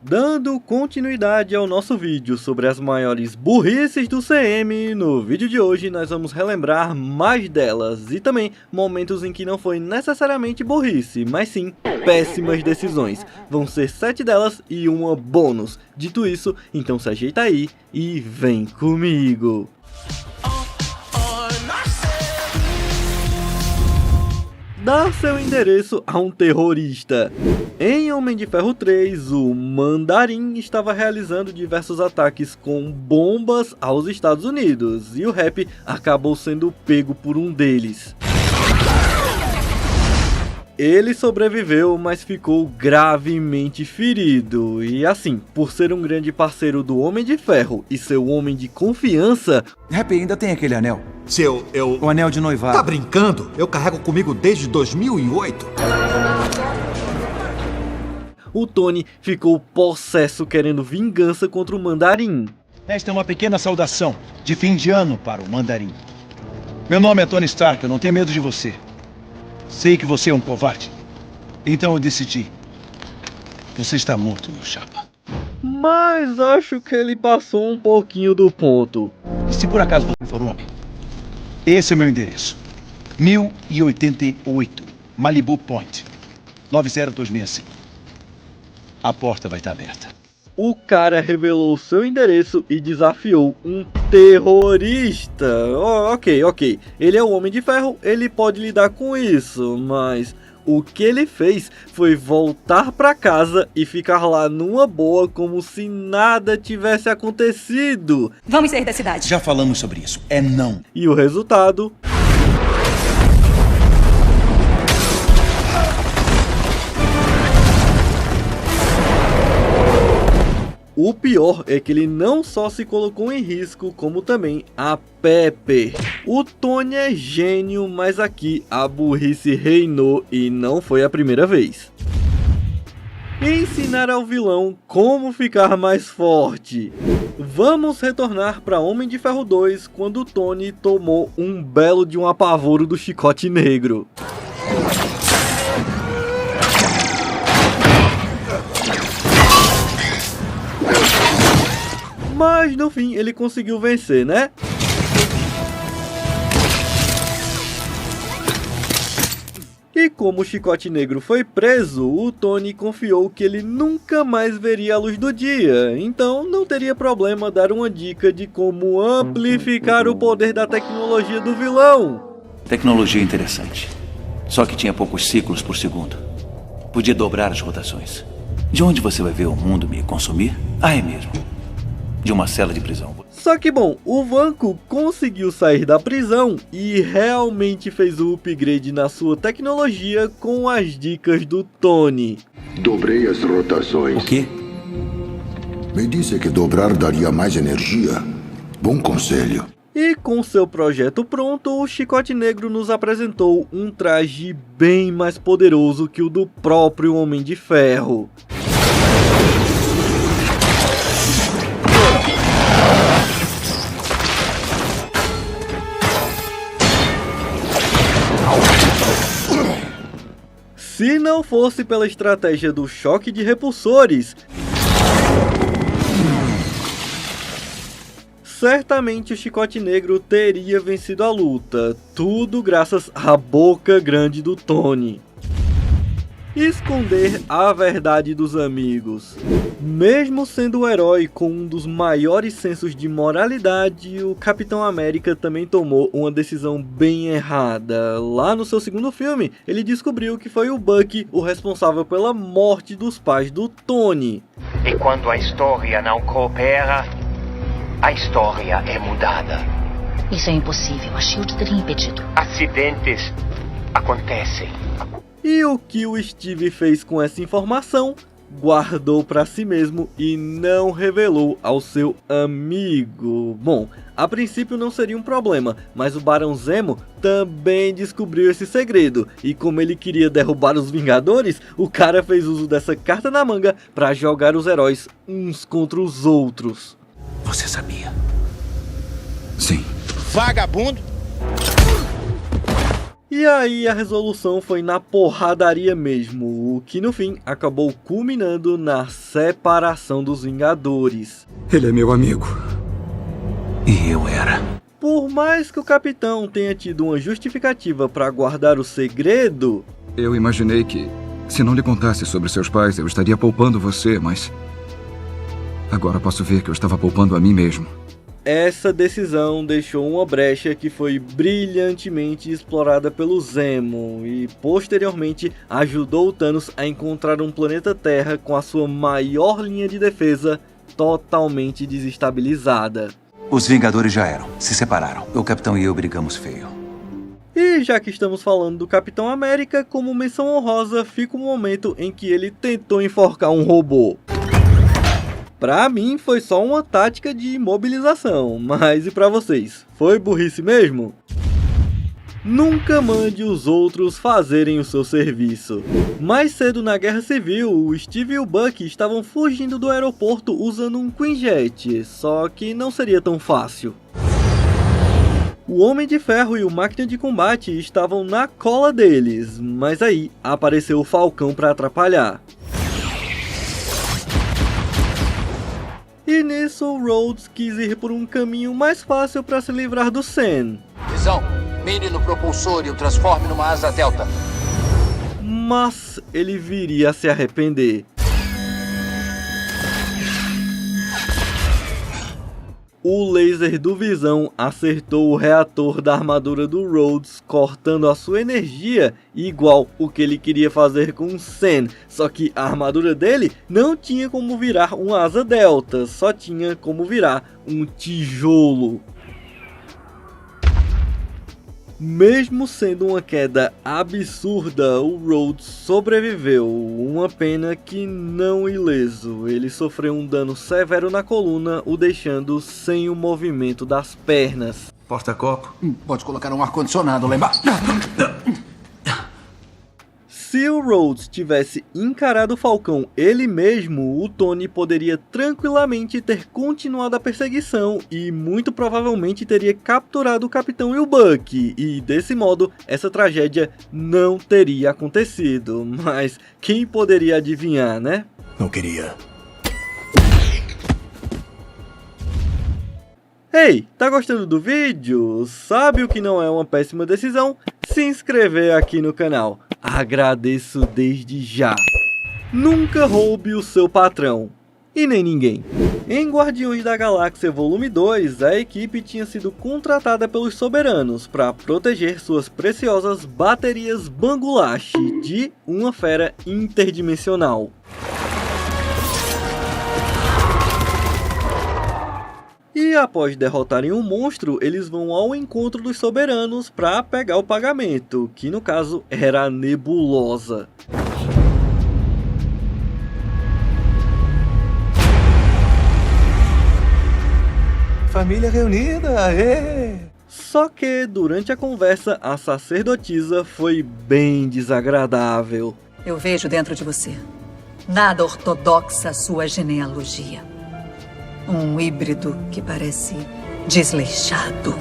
Dando continuidade ao nosso vídeo sobre as maiores burrices do CM, no vídeo de hoje nós vamos relembrar mais delas e também momentos em que não foi necessariamente burrice, mas sim péssimas decisões. Vão ser 7 delas e uma bônus. Dito isso, então se ajeita aí e vem comigo. Dar seu endereço a um terrorista. Em Homem de Ferro 3, o Mandarim estava realizando diversos ataques com bombas aos Estados Unidos, e o Rap acabou sendo pego por um deles. Ele sobreviveu, mas ficou gravemente ferido, e assim, por ser um grande parceiro do Homem de Ferro e seu homem de confiança... Rap, ainda tem aquele anel? O anel de noivado. Tá brincando? Eu carrego comigo desde 2008. O Tony ficou possesso querendo vingança contra o Mandarim. Esta é uma pequena saudação de fim de ano para o Mandarim. Meu nome é Tony Stark, eu não tenho medo de você. Sei que você é um covarde. Então eu decidi. Você está morto, meu chapa. Mas acho que ele passou um pouquinho do ponto. E se por acaso você for um homem? Esse é o meu endereço. 1088 Malibu Point 90265. A porta vai estar aberta. O cara revelou seu endereço e desafiou um terrorista. Ok. Ele é o Homem de Ferro, ele pode lidar com isso, mas o que ele fez foi voltar pra casa e ficar lá numa boa como se nada tivesse acontecido. Vamos sair da cidade. Já falamos sobre isso. É não. E o resultado... O pior é que ele não só se colocou em risco, como também a Pepper. O Tony é gênio, mas aqui a burrice reinou e não foi a primeira vez. Ensinar ao vilão como ficar mais forte. Vamos retornar para Homem de Ferro 2 quando o Tony tomou um belo de um apavoro do Chicote Negro. Mas no fim ele conseguiu vencer, né? E como o Chicote Negro foi preso, o Tony confiou que ele nunca mais veria a luz do dia, então não teria problema dar uma dica de como amplificar o poder da tecnologia do vilão. Tecnologia interessante, só que tinha poucos ciclos por segundo. Podia dobrar as rotações. De onde você vai ver o mundo me consumir? Ah, é mesmo. De uma cela de prisão. Só que bom, o Vanco conseguiu sair da prisão e realmente fez o upgrade na sua tecnologia com as dicas do Tony. Dobrei as rotações. O quê? Me disse que dobrar daria mais energia. Bom conselho. E com seu projeto pronto, o Chicote Negro nos apresentou um traje bem mais poderoso que o do próprio Homem de Ferro. Se não fosse pela estratégia do choque de repulsores, certamente o Chicote Negro teria vencido a luta, tudo graças à boca grande do Tony. Esconder a verdade dos amigos. Mesmo sendo o herói com um dos maiores sensos de moralidade, o Capitão América também tomou uma decisão bem errada. Lá no seu segundo filme, ele descobriu que foi o Bucky o responsável pela morte dos pais do Tony. E quando a história não coopera, a história é mudada. Isso é impossível. A SHIELD teria impedido. Acidentes acontecem. E o que o Steve fez com essa informação? Guardou para si mesmo e não revelou ao seu amigo. Bom, a princípio não seria um problema, mas o Barão Zemo também descobriu esse segredo. E como ele queria derrubar os Vingadores, o cara fez uso dessa carta na manga para jogar os heróis uns contra os outros. Você sabia? Sim. Vagabundo! E aí a resolução foi na porradaria mesmo, o que no fim acabou culminando na separação dos Vingadores. Ele é meu amigo. E eu era. Por mais que o Capitão tenha tido uma justificativa para guardar o segredo, eu imaginei que, se não lhe contasse sobre seus pais, eu estaria poupando você, mas agora posso ver que eu estava poupando a mim mesmo. essa decisão deixou uma brecha que foi brilhantemente explorada pelo Zemo e posteriormente ajudou o Thanos a encontrar um planeta Terra com a sua maior linha de defesa totalmente desestabilizada. Os Vingadores já eram, se separaram. O Capitão e eu brigamos feio. E já que estamos falando do Capitão América, como menção honrosa fica o momento em que ele tentou enforcar um robô. Pra mim foi só uma tática de imobilização, mas e pra vocês? Foi burrice mesmo? Nunca mande os outros fazerem o seu serviço. Mais cedo na Guerra Civil, o Steve e o Bucky estavam fugindo do aeroporto usando um Quinjet, só que não seria tão fácil. O Homem de Ferro e o Máquina de Combate estavam na cola deles, mas aí apareceu o Falcão para atrapalhar. E nisso, o Rhodes quis ir por um caminho mais fácil para se livrar do Sam. Visão, mire no propulsor e o transforme numa asa delta. Mas ele viria a se arrepender. O laser do Visão acertou o reator da armadura do Rhodes, cortando a sua energia igual o que ele queria fazer com o Sam. Só que a armadura dele não tinha como virar uma asa delta, só tinha como virar um tijolo. Mesmo sendo uma queda absurda, o Rhodes sobreviveu, uma pena que não ileso. Ele sofreu um dano severo na coluna, o deixando sem o movimento das pernas. Porta-copo. Pode colocar um ar-condicionado lá embaixo. Se o Rhodes tivesse encarado o Falcão ele mesmo, o Tony poderia tranquilamente ter continuado a perseguição e muito provavelmente teria capturado o Capitão e o Bucky, e desse modo essa tragédia não teria acontecido. Mas quem poderia adivinhar, né? Não queria. Ei, tá gostando do vídeo? Sabe o que não é uma péssima decisão? Se inscrever aqui no canal. Agradeço desde já. Nunca roube o seu patrão. E nem ninguém. Em Guardiões da Galáxia Volume 2, a equipe tinha sido contratada pelos Soberanos para proteger suas preciosas baterias Bangulash de uma fera interdimensional. E após derrotarem um monstro, eles vão ao encontro dos Soberanos para pegar o pagamento, que no caso era a Nebulosa. Família reunida, aê! Só que durante a conversa, a sacerdotisa foi bem desagradável. Eu vejo dentro de você nada ortodoxa a sua genealogia. Um híbrido que parece desleixado.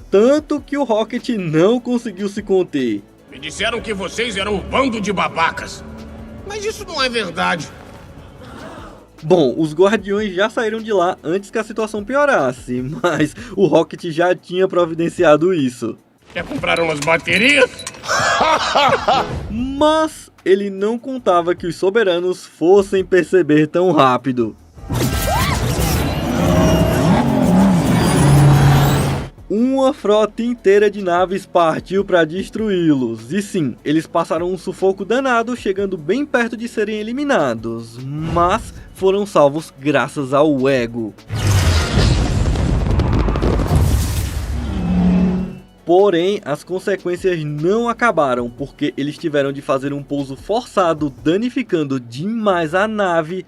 Tanto que o Rocket não conseguiu se conter. Me disseram que vocês eram um bando de babacas. Mas isso não é verdade. Bom, os Guardiões já saíram de lá antes que a situação piorasse, mas o Rocket já tinha providenciado isso. Quer comprar umas baterias? Mas ele não contava que os Soberanos fossem perceber tão rápido. Uma frota inteira de naves partiu para destruí-los, e sim, eles passaram um sufoco danado, chegando bem perto de serem eliminados, mas foram salvos graças ao ego. Porém, as consequências não acabaram, porque eles tiveram de fazer um pouso forçado, danificando demais a nave.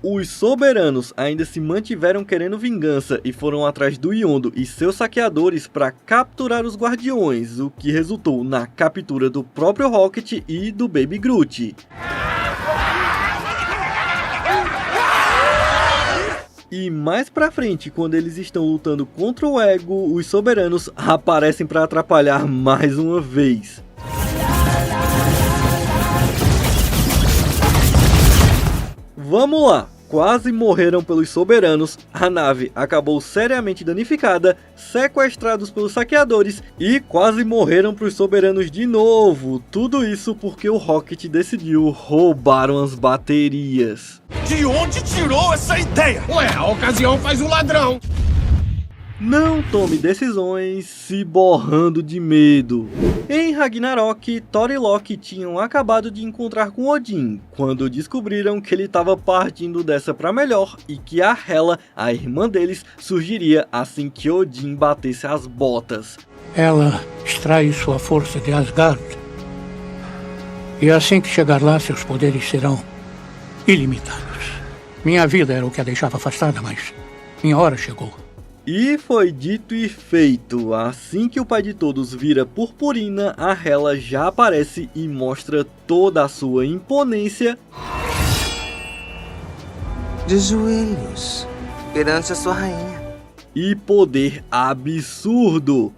Os Soberanos ainda se mantiveram querendo vingança e foram atrás do Yondo e seus saqueadores para capturar os Guardiões, o que resultou na captura do próprio Rocket e do Baby Groot. E mais pra frente, quando eles estão lutando contra o Ego, os soberanos aparecem pra atrapalhar mais uma vez. Vamos lá! Quase morreram pelos soberanos, a nave acabou seriamente danificada, sequestrados pelos saqueadores e quase morreram para os soberanos de novo. Tudo isso porque o Rocket decidiu roubar umas baterias. De onde tirou essa ideia? Ué, a ocasião faz o ladrão. Não tome decisões se borrando de medo. Em Ragnarok, Thor e Loki tinham acabado de encontrar com Odin, quando descobriram que ele estava partindo dessa pra melhor e que a Hela, a irmã deles, surgiria assim que Odin batesse as botas. Ela extrai sua força de Asgard. E assim que chegar lá, seus poderes serão ilimitados. Minha vida era o que a deixava afastada, mas minha hora chegou. E foi dito e feito, assim que o pai de todos vira purpurina, a Hela já aparece e mostra toda a sua imponência. De joelhos, perante a sua rainha. E poder absurdo.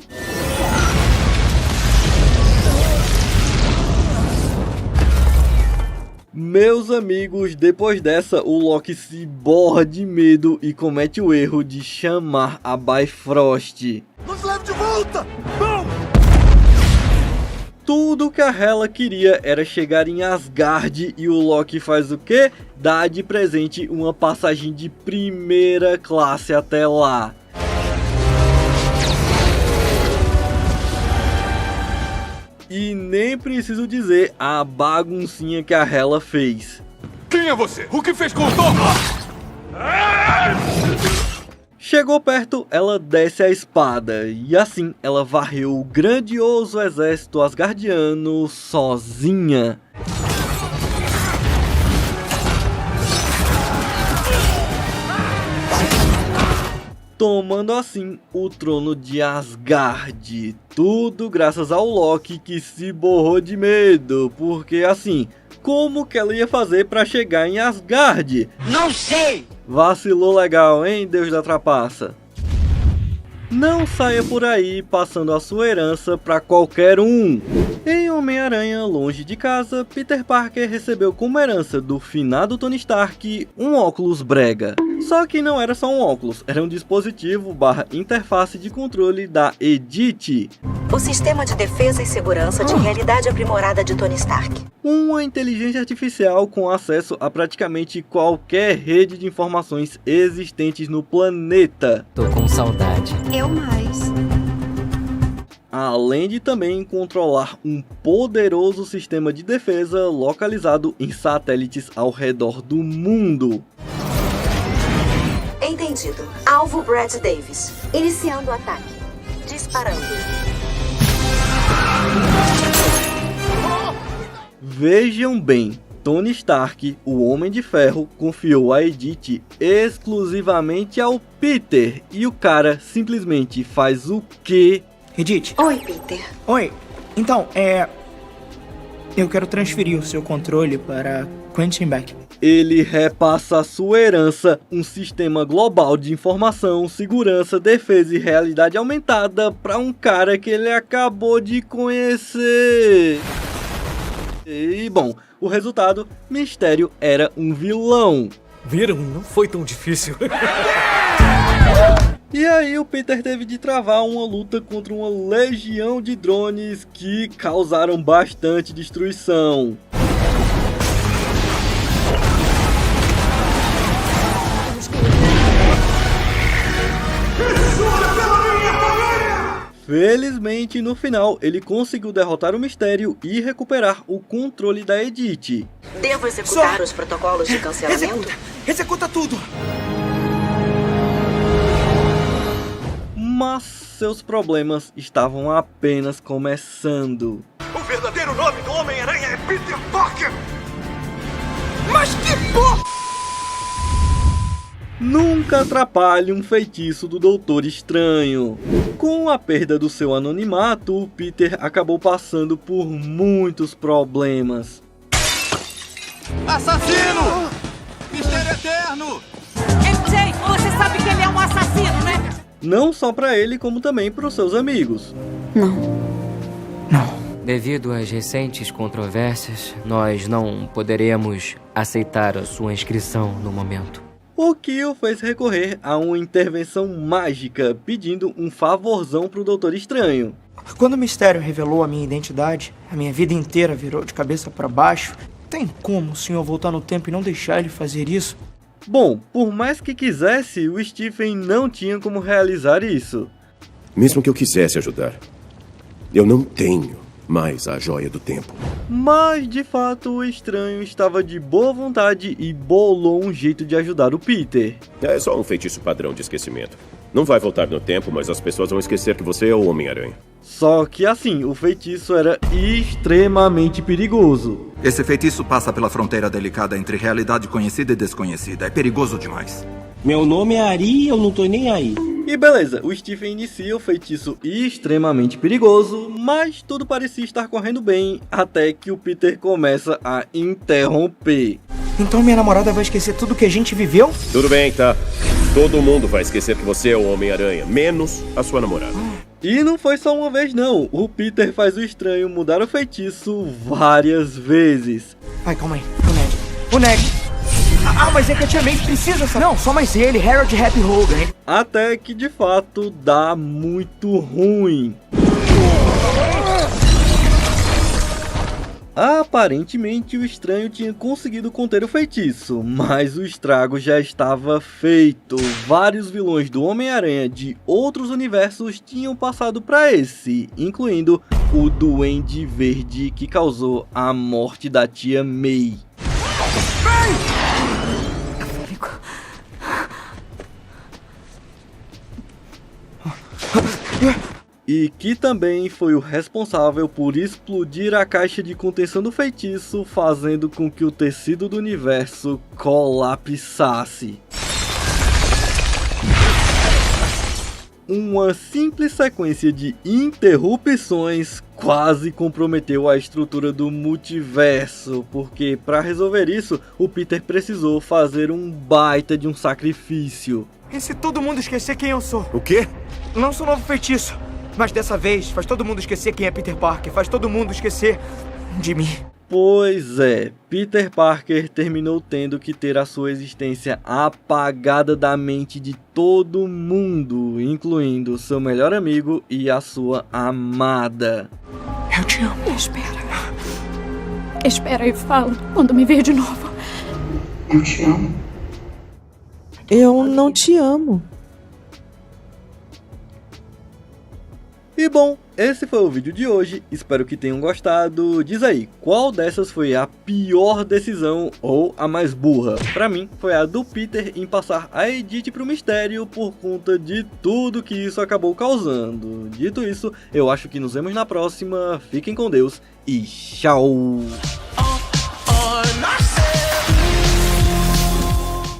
Meus amigos, depois dessa, o Loki se borra de medo e comete o erro de chamar a Bifrost. Nos leve de volta! Não! Tudo que a Hela queria era chegar em Asgard e o Loki faz o quê? Dá de presente uma passagem de primeira classe até lá. E nem preciso dizer a baguncinha que a Hela fez. Quem é você? O que fez com o Thor? Chegou perto, ela desce a espada, e assim ela varreu o grandioso exército asgardiano sozinha. Tomando assim o trono de Asgard. Tudo graças ao Loki, que se borrou de medo, porque assim, como que ela ia fazer pra chegar em Asgard? Não sei! Vacilou legal, hein, Deus da trapaça? Não saia por aí passando a sua herança pra qualquer um. Em Homem-Aranha Longe de Casa, Peter Parker recebeu como herança do finado Tony Stark um óculos brega. Só que não era só um óculos, era um dispositivo / interface de controle da Edith. O sistema de defesa e segurança de realidade aprimorada de Tony Stark. Uma inteligência artificial com acesso a praticamente qualquer rede de informações existentes no planeta. Tô com saudade. Eu mais. Além de também controlar um poderoso sistema de defesa localizado em satélites ao redor do mundo. Entendido. Alvo Brad Davis. Iniciando o ataque. Disparando. Vejam bem, Tony Stark, o Homem de Ferro, confiou a Edith exclusivamente ao Peter. E o cara simplesmente faz o quê? Edith. Oi, Peter. Oi. Então, eu quero transferir o seu controle para Quentin Beck. Ele repassa a sua herança, um sistema global de informação, segurança, defesa e realidade aumentada para um cara que ele acabou de conhecer. E bom, o resultado, Mistério era um vilão. Viram? Não foi tão difícil. E aí o Peter teve de travar uma luta contra uma legião de drones que causaram bastante destruição. Felizmente, no final, ele conseguiu derrotar o Mistério e recuperar o controle da Edith. Devo executar os protocolos de cancelamento? Executa tudo! Mas seus problemas estavam apenas começando. O verdadeiro nome do Homem-Aranha é Peter Parker! Mas que porra! Nunca atrapalhe um feitiço do Doutor Estranho. Com a perda do seu anonimato, o Peter acabou passando por muitos problemas. Assassino! Mistério Eterno! MJ, você sabe que ele é um assassino, né? Não só pra ele, como também pros seus amigos. Devido às recentes controvérsias, nós não poderemos aceitar a sua inscrição no momento. O que o fez recorrer a uma intervenção mágica, pedindo um favorzão pro Doutor Estranho. Quando o mistério revelou a minha identidade, a minha vida inteira virou de cabeça para baixo. Tem como o senhor voltar no tempo e não deixar ele fazer isso? Bom, por mais que quisesse, o Stephen não tinha como realizar isso. Mesmo que eu quisesse ajudar, eu não tenho mais a Joia do Tempo. Mas, de fato, o Estranho estava de boa vontade e bolou um jeito de ajudar o Peter. É só um feitiço padrão de esquecimento. Não vai voltar no tempo, mas as pessoas vão esquecer que você é o Homem-Aranha. Só que assim, o feitiço era extremamente perigoso. Esse feitiço passa pela fronteira delicada entre realidade conhecida e desconhecida. É perigoso demais. Meu nome é Ari e eu não tô nem aí. E beleza, o Stephen inicia o feitiço extremamente perigoso, mas tudo parecia estar correndo bem, até que o Peter começa a interromper. Então minha namorada vai esquecer tudo que a gente viveu? Tudo bem, tá? Todo mundo vai esquecer que você é o Homem-Aranha, menos a sua namorada. E não foi só uma vez não, o Peter faz o Estranho mudar o feitiço várias vezes. Ai, calma aí, o Ned. Mas é que a Tia May precisa saber. Não, só mais ele, Harold Happy Hogan. Até que de fato dá muito ruim. Aparentemente o Estranho tinha conseguido conter o feitiço, mas o estrago já estava feito. Vários vilões do Homem-Aranha de outros universos tinham passado para esse, incluindo o Duende Verde que causou a morte da Tia May. E que também foi o responsável por explodir a caixa de contenção do feitiço, fazendo com que o tecido do universo colapsasse. Uma simples sequência de interrupções quase comprometeu a estrutura do multiverso, porque para resolver isso, o Peter precisou fazer um baita de um sacrifício. E se todo mundo esquecer quem eu sou? O quê? Lança um novo feitiço. Mas dessa vez, faz todo mundo esquecer quem é Peter Parker. Faz todo mundo esquecer de mim. Pois é, Peter Parker terminou tendo que ter a sua existência apagada da mente de todo mundo, incluindo seu melhor amigo e a sua amada. Eu te amo. Espera. Espera e fala quando me ver de novo. Eu te amo. Eu não te amo. E bom, esse foi o vídeo de hoje, espero que tenham gostado. Diz aí, qual dessas foi a pior decisão ou a mais burra? Pra mim, foi a do Peter em passar a Edith pro mistério por conta de tudo que isso acabou causando. Dito isso, eu acho que nos vemos na próxima, fiquem com Deus e tchau!